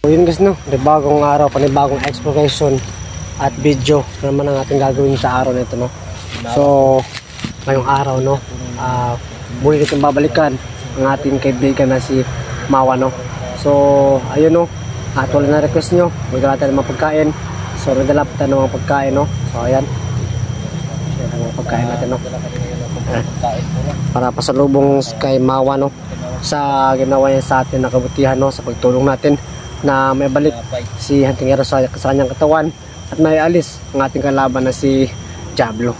So yun guys, no, bagong araw, panibagong exploration at video naman ang ating gagawin sa araw na ito, no. So ngayong araw, no, muli natin babalikan ang ating kaibigan na si Mawa, no. So ayun, no, tulad na request nyo, magdala tayo ng mga pagkain. So nadala pa tayo ng mga pagkain, no. So ayan, mga pagkain natin, no, para pasalubong kay Mawa, no, sa ginawa niya sa atin na kabutihan, no, sa pagtulong natin na may balik si Hantingero sa kanyang katawan at may alis ang ating kalaban na si Diablo.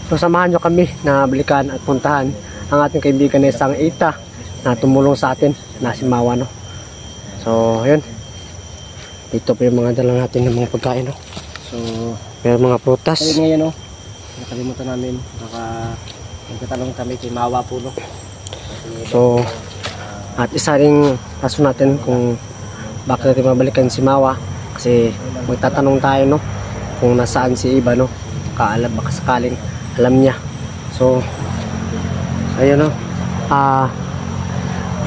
So samahan nyo kami na balikan at puntahan ang ating kaibigan na isang ita na tumulong sa atin na si Mawa, no. So ayun, dito po yung mga dala natin ng mga pagkain, no. So may mga prutas. Ayun ngayon, no, nakalimutan namin, nagtatanong kami kay Mawa po, no. So at isa ring rason natin kung bakit natin mabalikan si Mawa, kasi magtatanong tayo, no, kung nasaan si Iba, no, baka sakaling alam niya. So ayun, no,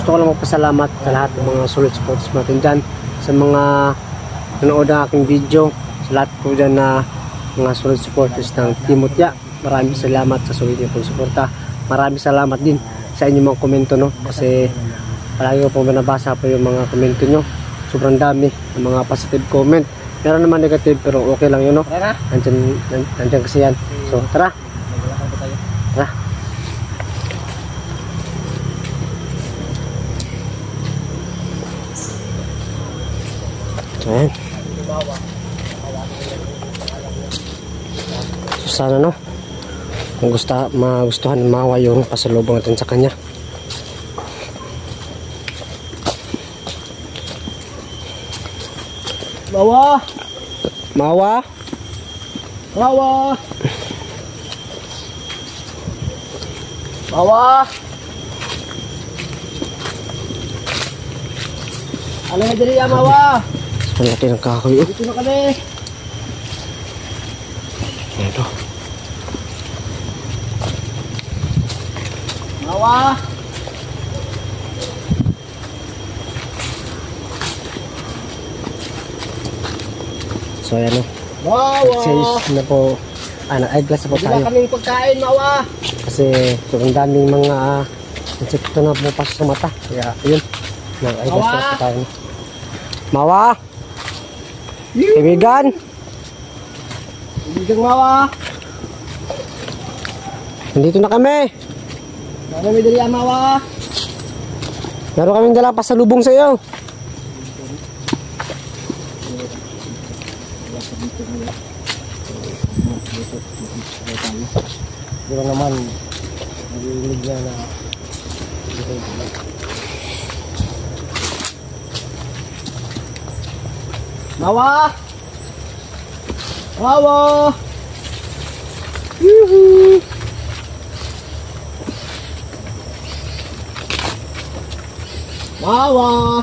gusto ko lang magpasalamat sa lahat ng mga solid supporters natin dyan, sa mga nanood ng aking video, sa lahat po dyan na mga solid supporters ng Timotya. Maraming salamat sa solid niyo pong suporta. Maraming salamat din sa inyong mga komento, no, kasi palagi ko pong binabasa po yung mga komento nyo. Sobrang dami ng mga positive comment. Meron naman negative, pero okay lang yun, no. Nandyan kasi yan. So tara, tara. So ayan, so sana, no, kung magustuhan ng Mawa yung pasalubong natin sa kanya. Mawa! Mawa! Mawa! Mawa! Ano na dali, Mawa? Malaki ng kahoy, oh. Dito na kami. Ito. Mawa! So ayan, no. Wow! Na po, nag-eyeglass na po tayo. Hindi na kaming pagkain, Mawa. Kasi sobrang daming mga insekto na pumapasok sa mata. Kaya yun, nag-eyeglass na po tayo, no. Mawa! Kaibigan! Kaibigan, Mawa! Nandito na kami! Meron may dali, Mawa! Meron kaming dala pasalubong sa iyo. Pero naman nag-iinig niya na Mawa! Mawa! Yuhu! Mawa!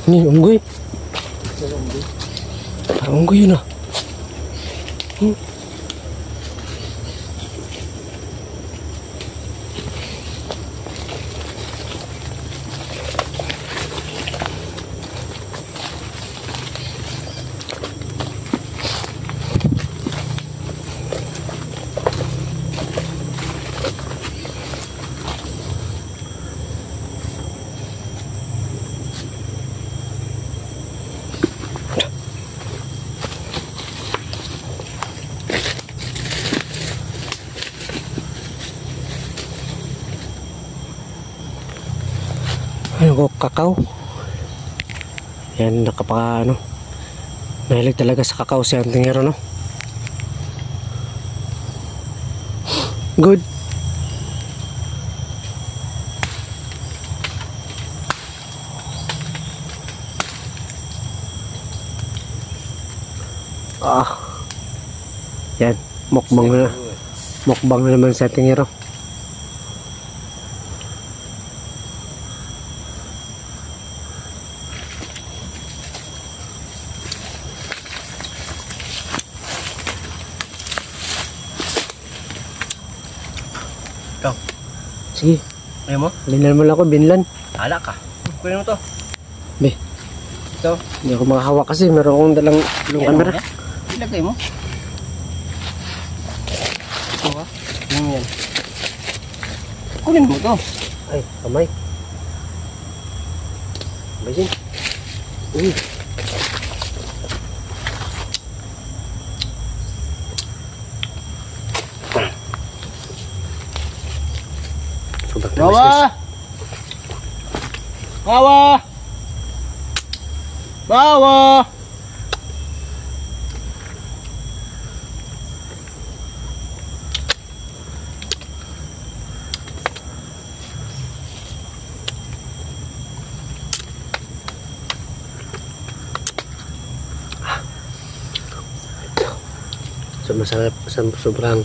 Ni unggoy. Parang unggoy yun, ah. Ayun, kakao. Yan, mahilig talaga sa kakao si Hantingero, no. Good. Yan, mukbang na naman si Hantingero. Ikaw? Sige. Ayaw mo? Binlan mo lang ako, binlan. Hala ka. Kunin mo to. Be. Ito. Hindi ako makahawak kasi meron akong dalang camera. Ilagay mo. Ito ha. Yan. Kunin mo to. Ay, kamay. Kamay din. Uy. Sobrang tamis, guys. Bawa! Bawa! Bawa! So masarap, sobrang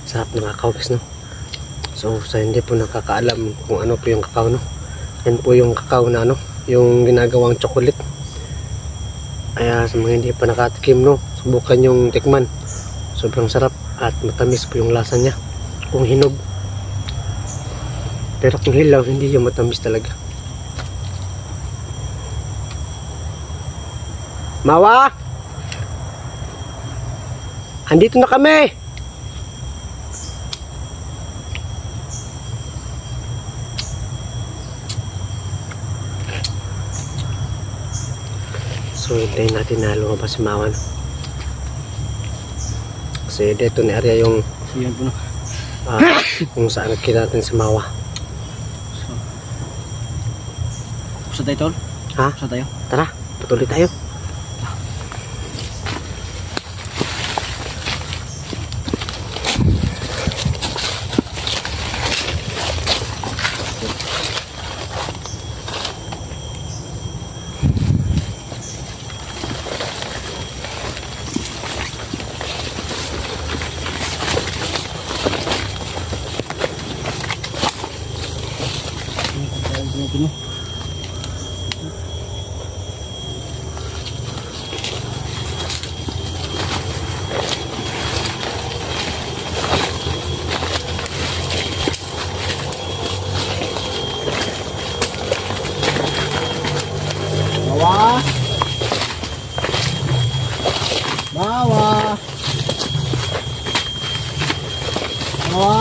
sarap ng kakao, guys, no? So sa hindi po nakakaalam kung ano po yung kakao, no? Yan po yung kakao na ano, yung ginagawang chocolate. Kaya sa mga hindi pa nakatikim, no, subukan yung tikman. Sobrang sarap at matamis po yung lasa niya kung hinog. Pero kung hilaw, hindi yung matamis talaga. Mawa! Andito na kami! So, hintayin natin na lumabas si Mawan. Kasi dito na area yung Yan po na. kung saan nakita natin si Mawa. Pusa tayo, tol? Ha? Pusa tayo? Tara, patuloy tayo. Bawa! Bawa! Bawa!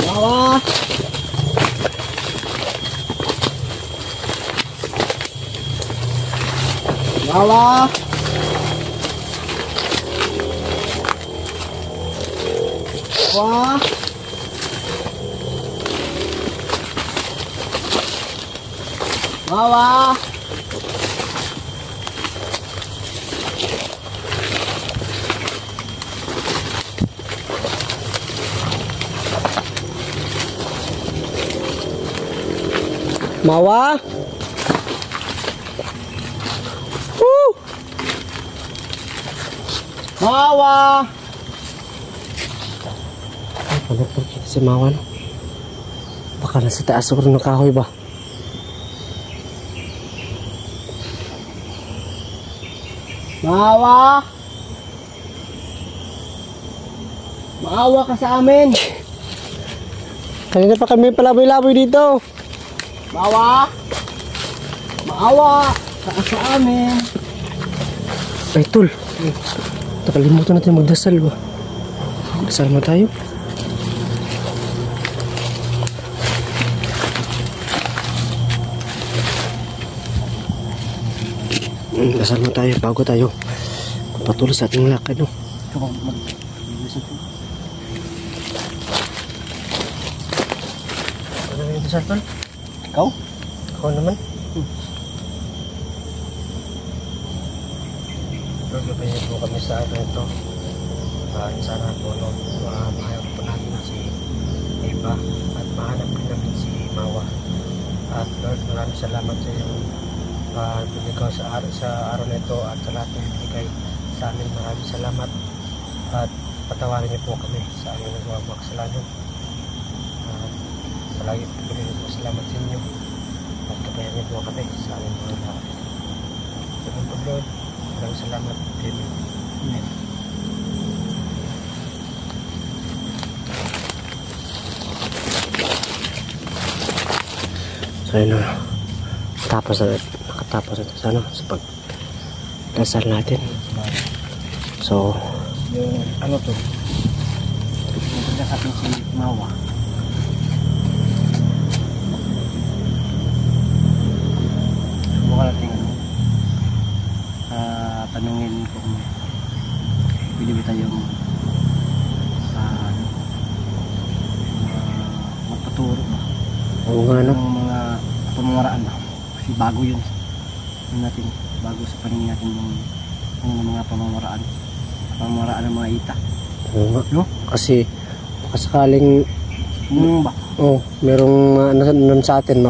Bawa! Bawa! Bawa! Bawa! Mawa! Woo! Bawa! Ay, panak po kita si Mawan. Baka nasa taas siguro ng kahoy ba? Bawa! Maawa ka sa amin! Kanina pa kami palaboy-laboy dito. Bawa! Maawa ka sa amin! Ay, tol. Nakalimutan natin magdasal ba? Magdasal mo tayo. Dasal mo tayo bago tayo patuloy sa ating lakad, no? Ikaw mag-listen po. Ano yung dasal, tol? Ikaw? Ako naman. Gabi po kami sa ano ito. Sana po, no, mahanap po natin si Eva at mahanap din namin si Mawa. At Lord, maraming salamat sa iyo. Binigay sa araw na ito at sa lahat ng binigay sa amin. Maraming salamat at patawarin niyo po kami sa aming nagawa mga kasalanan. Palagi po salamat sa inyo at kabayan niyo po kami sa aming mga lahat. Salamat po, Lord. Maraming salamat. Amen. Amen. So yun na. Nakatapos na ito sa, sa pagdasal natin. So, Yung ano to? Pagkakapin si Mawa. Subukan natin tanungin kung pwede ba tayong magpaturo ba? oo nga no. Ng mga pamamaraan ba? Kasi bago yun. Yun natin, bago sa paningin natin yung mga pamamaraan. Pamamaraan ng mga ita. Oo nga. No? Kasi sakaling Ba? merong ano sa atin,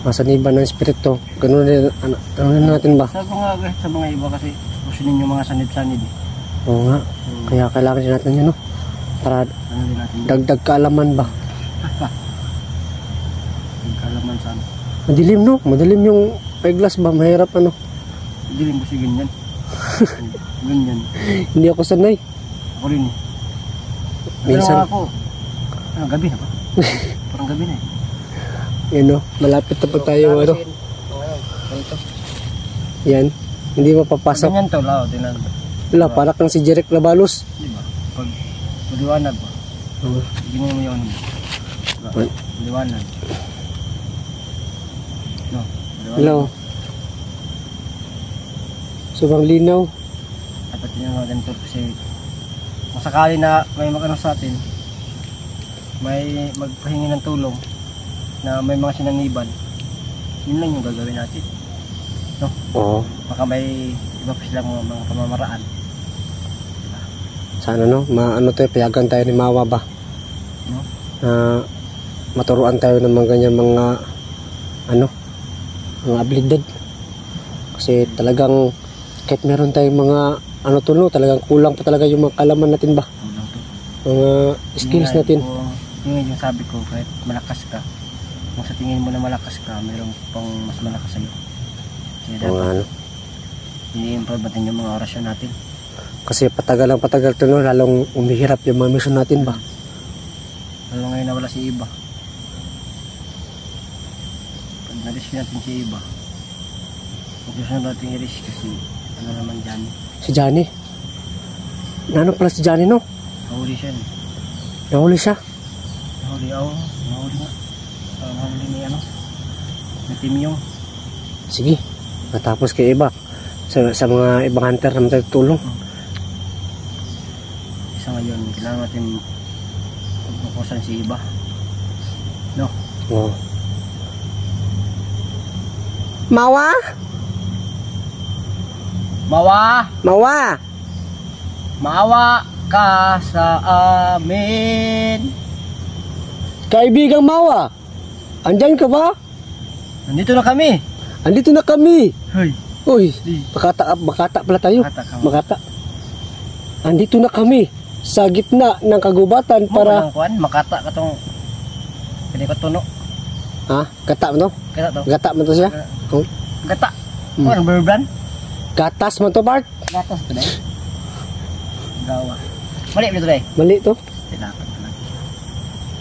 masaniban ng espiritu. Ganun din, ano natin ba? Sa mga iba kasi gusto ninyo mga sanib-sanib. Oo nga. Kaya kailangan din natin yun, no? Para Ano din natin? dagdag kaalaman ba? Yung kalaman sa ano. Madilim, no? Madilim yung eyeglass ba? Mahirap, ano? Hindi rin kasi ganyan. Ganyan. Hindi ako sanay. Ako rin eh. Minsan- Ano ako? Ano, gabi na ba? Parang gabi na eh. Yan, no? Malapit na pa tayo, ano? Ganito. Yan. Hindi mapapasok. Ganyan to, lao. Tinan. Wala, para kang si Jeric Labalos. Di ba? Pag maliwanag ba? Ganyan mo yun. Well- Maliwanag. No? Maliwanag. Hello. Sobrang linaw. Dapat yun natin to kasi masakali na may mag-ano sa atin, may magpahingi ng tulong na may mga sinaniban, yun lang yung gagawin natin. No? Oo. Baka may iba pa silang mga pamamaraan. Sana, no? Maano tayo, payagan tayo ni Mawa ba? No? Maturuan tayo ng mga ganyan mga mga abilidad. Kasi talagang kahit meron tayong mga talagang kulang pa talaga yung mga kalaman natin ba? Kulang to. Mga skills natin. Yun yung sabi ko, kahit malakas ka, kung sa tingin mo na malakas ka, mayroong pang mas malakas sa'yo. Kaya Mga dapat i-improve natin yung mga orasyon natin. kasi patagal to, no? Lalong umihirap yung mga mission natin ba? Lalo ngayon nawala si Iba. Pag na-risk natin si Iba, mag-risk natin i-risk kasi ano naman dyan, Si Johnny. Ano pala si Johnny, no? nahuli siya. Nahuli siya. Nahuli ako, nahuli nga. Nahuli ni ano, ni Timyong. Sige. Matapos kay iba. Sa mga ibang hunter naman tayo tutulong. Isa ngayon, kailangan natin magpukusan si Iba. No? Oo. Mawa? Mawa! Mawa! Maawa ka sa amin! Kaibigang Mawa! Andyan ka ba? Nandito na kami! Andito na kami! Hoy! Uy, Di. Makata pala tayo. Makata ka. Makata. Andito na kami sa gitna ng kagubatan para... Kuan, makata ka tong pwede ko tuno. Ha? Gata mo to? Kata to? Gata mo to siya? Oh. Gata! Ano, Burbrand? Gatas mo to, Bart? Gatas to dahil. Gawa. Mali ba ito dahil? Mali to. Tilakat na lagi.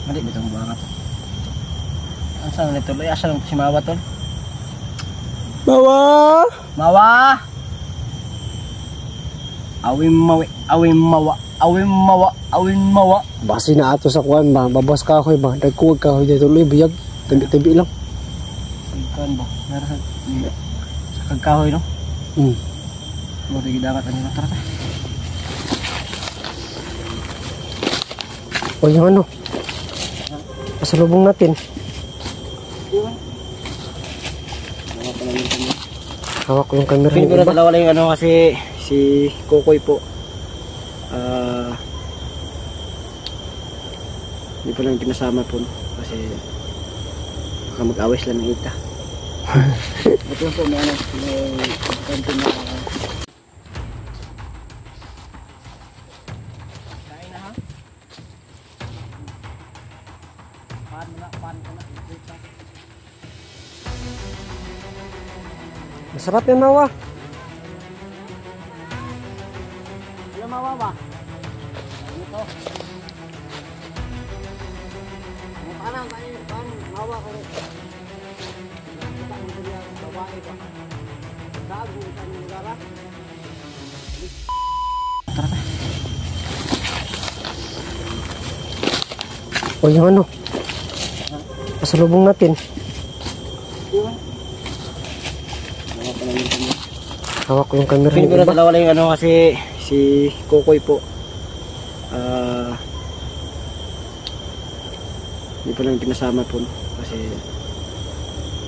Mali ba itong buwangat? Ang saan nito? Asa lang si Mawa tol? Mawa! Mawa! Awim mawi, awim mawa, awim mawa, awim mawa. Basi na ato sa kuwan ba? Babas ka ako ba? Nagkuwag ka ako dito. Tuloy, biyag. Tabi-tabi lang. Ikaw ba? Meron sa kagkahoy no? Mga tigidangat ano na tara. O yung ano? Pasalubong natin. Hawak ko yung camera Hindi ng ko na iba. dalawa lang yung ano kasi si Kokoy po. Hindi pa lang pinasama po no? Kasi baka mag-away sila ng ita. Ito po may ano, may kanto na kain na ha? Pan mo na, pan ko na. Masarap yan, Mawa. Ano mawaba? Ito. Ano pa lang, mawa ko. babae ba? Gago, saan yung gara? O yung ano? Pasalubong natin. Hawak ko yung camera Hindi ng ko na iba. dalawa lang yung ano kasi si Kokoy po. Hindi pa lang pinasama po kasi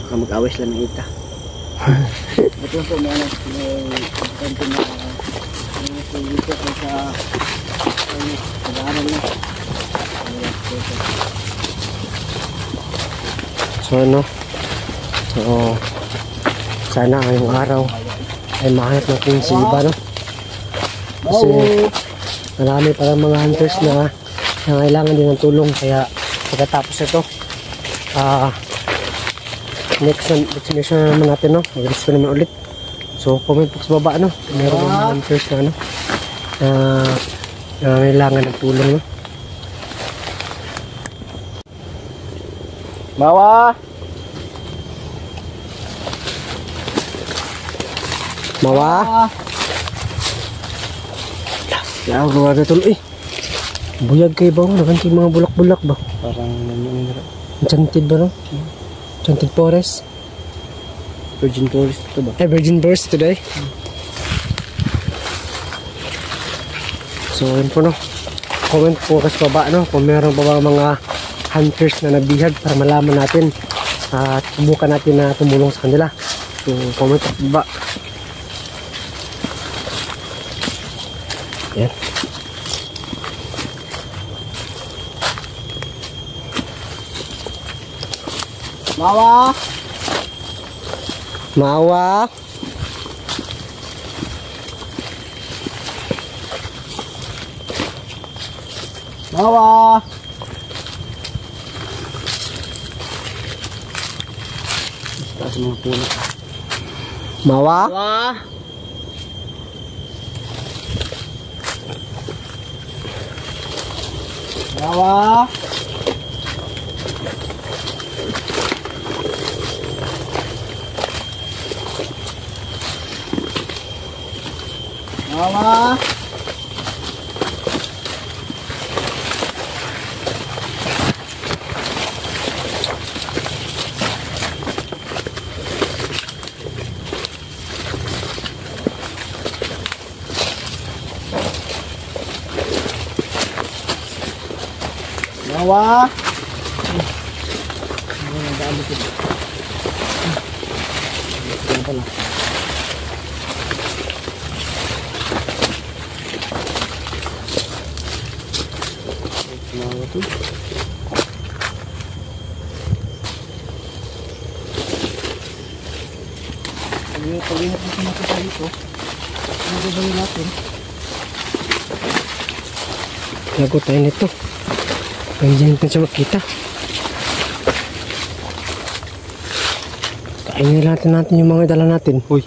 baka mag-away sila ng ita. Ito po may ano, may kanto na may sulit po sa pag-aaral niya. So ano? So, sana ngayong araw ay mahanap natin si iba, no? Kasi marami parang mga hunters na kailangan din ng tulong. Kaya pagkatapos ito, next mission na naman natin, no? Mag-rescue naman ulit. So comment po sa baba, no? Meron mga hunters na ano na kailangan ng tulong, no? Bawa! Mawa! Kaya lugar na tuloy. Buyag kayo ba? Nakanti mga bulak-bulak ba? Parang nangyayari. Enchanted ba, no? Enchanted Forest. Virgin Forest ito ba? Virgin Forest today. So yun po, no? Comment po sa baba, no? Kung meron pa ba mga hunters na nabihag para malaman natin at subukan natin na tumulong sa kanila. So comment po sa baba. Yan. Bawa! Mawa! Bawa! Taas mga puno. Mawa! Bawa! Bawa! Bawa! Bawa! Pag-ingat natin natin sa dito. Ano gagawin natin? Lago tayo nito. Ganyan natin siya makita. Kainin natin yung mga dala natin. Uy.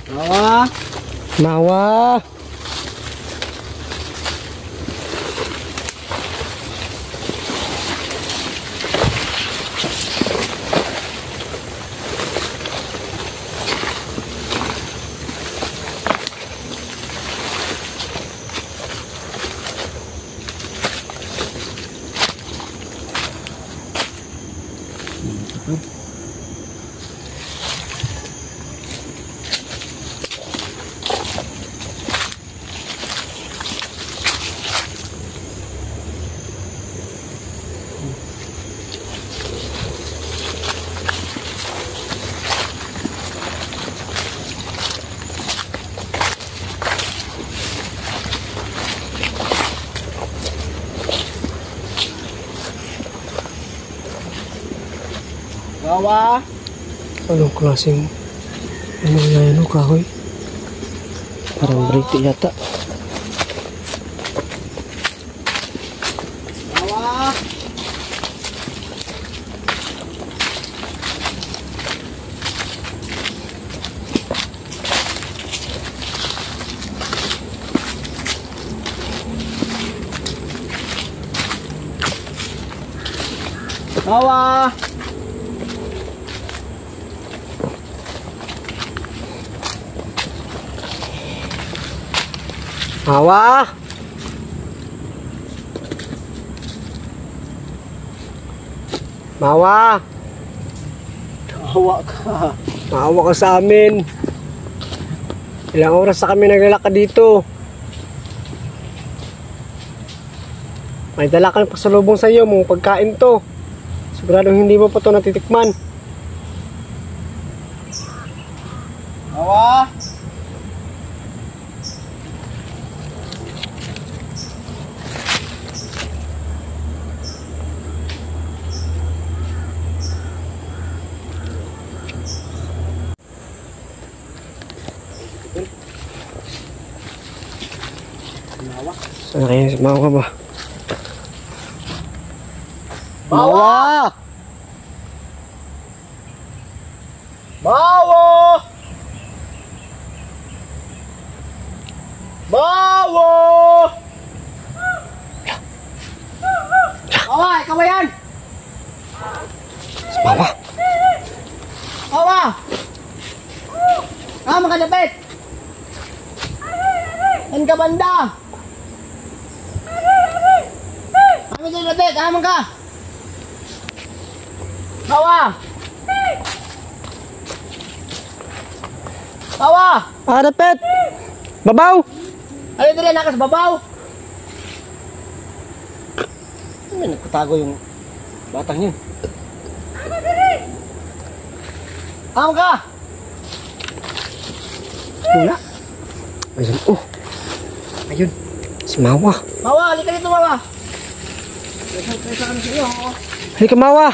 Bawa! Mawa! Bawa! Anong klaseng ano yan o kahoy? Parang brake yata. Bawa! Bawa! Mawa! Mawa! Hawa ka. Maawa ka sa amin. Ilang oras na kami naglalakad dito. May dala kami pasalubong sa iyo, mong pagkain to. Siguradong hindi mo pa to natitikman. Hawa! Saan kayo si Mawa ba? Mawa! Bawo! Bawo! Hawa, ikaw ba yan? Si Mawa! Hawa! Makadapit! Saan ka banda? Kami din lapit, hamang ka! Hawa! Hawa! Repet! Babaw! Ano din nakas babaw? Ano nagkatago yung batang yun? Hamang ka! Wala. Ayun, oh. Ayun. Si Mawa. Mawa, halika dito, Mawa. Presa kami sa iyo. Halika, Mawa.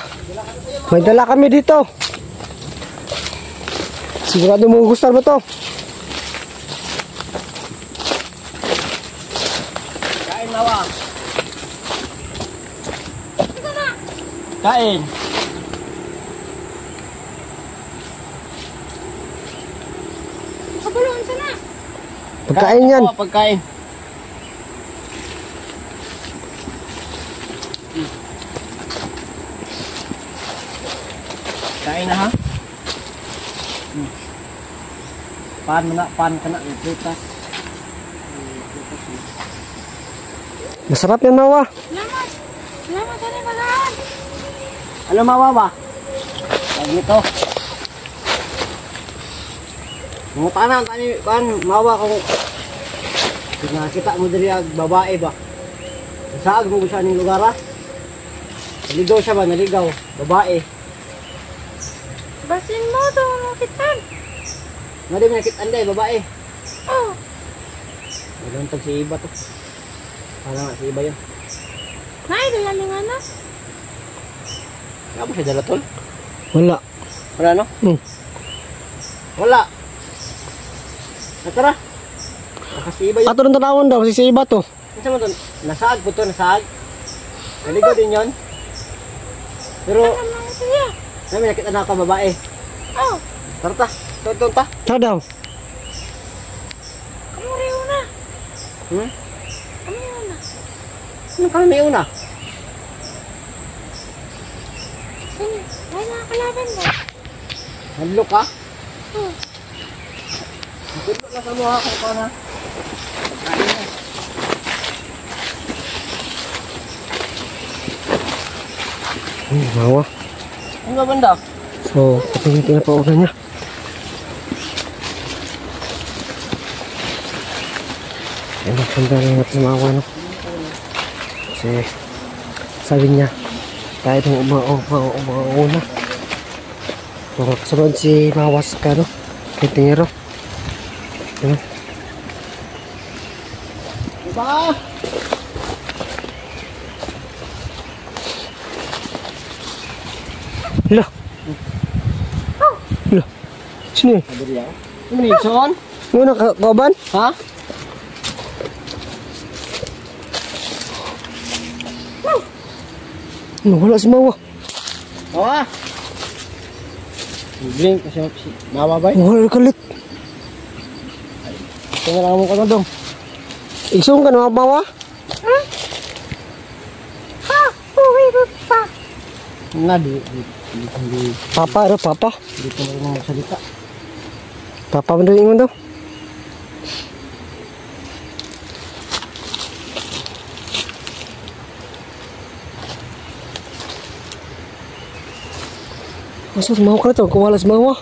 May dala kami dito. Sigurado mo gusto mo to. Kain, Mawa. Kain. Kabulungan sana. Pagkain yan. Pagkain. Kain na ha? Pan ka na, yung prutas. Masarap yan, Mawa. Salamat. Salamat sana bagaan. Ano Mawa ba? Pag nito. Mga tanang, kan Mawa kung nakita mo dali ang babae ba? Saag mo siya ng lugar ha? Naligaw siya ba? Naligaw. Babae. Basin mo to, makitan. Nga din nakita anday, babae. Oh, Nagantag si Iba to. Parang nga si Iba yun. naidalang nga na. Nga ba siya dala tol? Wala. Wala no? Wala. Natara. Naka si Iba yun. Ato ng tanawon daw, si Iba to. Ano mo to? Nasaag po to, nasaag. Naligaw din yun. Pero, Alam lang siya. namin nakita na ako babae. Oh, Tara ta. Tara ta. Tara daw. kamuriw na. Hmm? Kamuriw na. Ano kami may una? Sige, may nakakalaban ba? Hadlo ka? Oh, Hadlo na sa mukha ko pa na. Kain na. Mawa. Ano ba banda? So, patingin na pa ulan niya. Ayun, magpanda na natin si Mawa, no? Kasi, sabi niya, tayo nung umauna. So, kasunod si Mawas ka, no? Kay Tingero. Ayun. Diba? Hala! Hala! Sino yun? Madali ako. Ano yun, Son? Muna, kauban? Ha? Ano, wala si Mawa. Mawa! Blink kasi si Mama ba? Wala kalit. Tingnan lang mo ko na dong. Isong ka na, Mawa? ha, uwi ko pa. Na, di Papa, ano, Papa? ko marunong magsalita. Papa mo daw yung daw. Masa sumawa ka na to? Kuwala sumawa.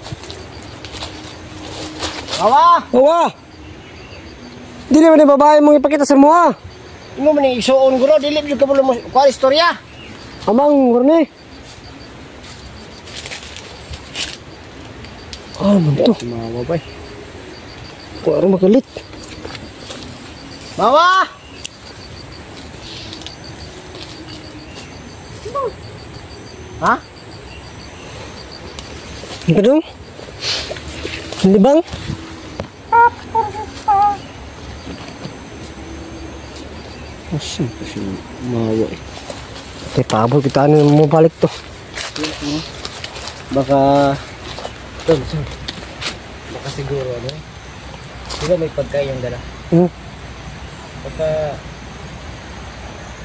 Mawa! Mawa! Di naman yung babae mong ipakita sa mga. Imo man ni isuon guro dili jud ka mo kuan istorya. Amang, gurne. Ah, man to. Mawa bay. Kuwara magalit. Mawa! Ha? Ano ka dong? Hindi bang? Asan pa siya mawa eh. Kaya paabot kita ano mo balik to. Baka baka siguro ano eh. Sila may pagkain yung dala. Hmm. Baka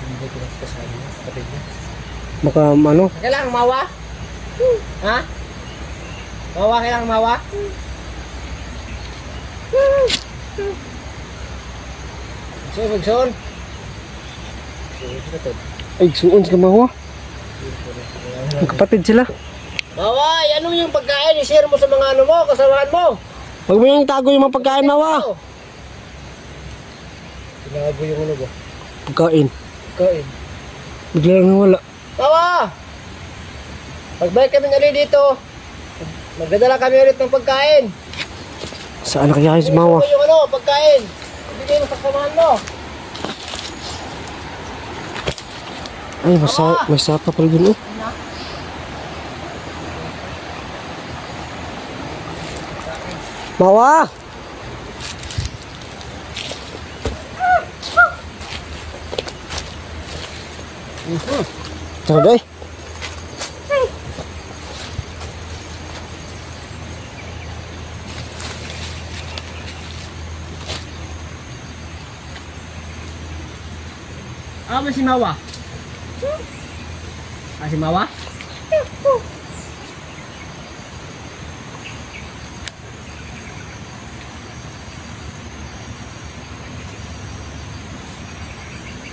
hindi ko kasama niya, kapatid niya. Baka ano? Kailangan mawa? Ha? Mawa, kailangan mawa? So, magsoon. Ay, suon sa mawa. Magkapatid sila. Mawa, ano yung pagkain? I-share mo sa mga ano mo, kasamahan mo. Huwag mo yung tago yung mga pagkain mawa. Tinago yung ano ba? Pagkain. Pagkain. Bigla lang nawala. Mawa! Pagbalik kami ulit dito, magdadala kami ulit ng pagkain. Saan na kaya kayo si mawa? Ano yung ano, pagkain? Ibigay mo sa kasamahan mo. Ay, may sapa pala dun oh. Mawa! Tagay. Ba si Mawa? Si Mawa?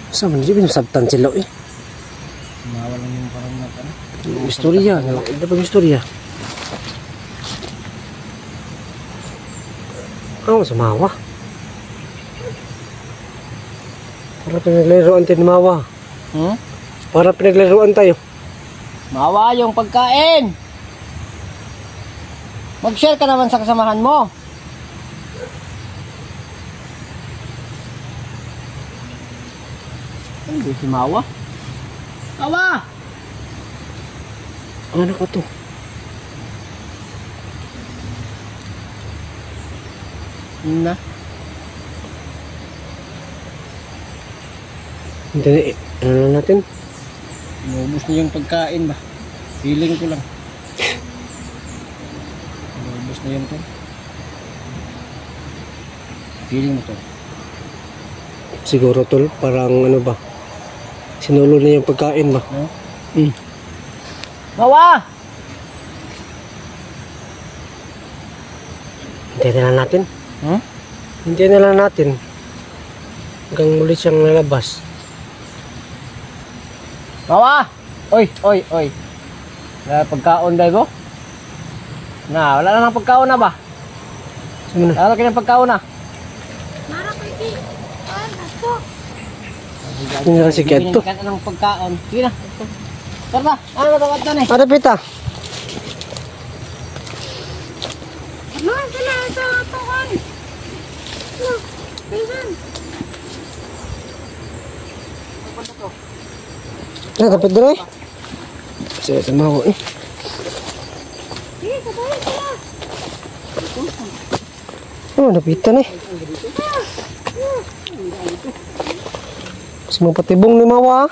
Saan man, di pinasabtan sila eh. Mawa lang yung parang ano? Yung istorya, ano pa yung istorya? Ano sa mawa? Para pinaglaruan tayo ni mawa. Para pinaglaruan tayo. Mawa yung pagkain! Mag-share ka naman sa kasamahan mo. Ano si Mawa? Mawa! Ano ko to? Na? Hindi, ano na natin? Inubos na yung pagkain ba? Feeling ko lang. Inubos na yun to. Feeling mo to. Siguro tol, parang ano ba? Sinulo na yung pagkain ba? No? Mawa! Hintayin na lang natin. Hintayin na lang natin. Hanggang muli siyang lalabas. Mawa! Oy! Wala pagkaon dahil ko? Wala na ng pagkaon na ba? Saan na? Wala ka ng pagkaon na? Mara ko di. Ako. Hindi na si Kento. Hindi ng pagkaon. Sige na. Tara, ano matawad na eh? Ada pita. Ano sila sa tukan? No. Bisan. Dapat doon eh. Saya sama ako eh. Sige, sabay sila. Oh, napitan eh. Mas mapatibong ni Mawa ah.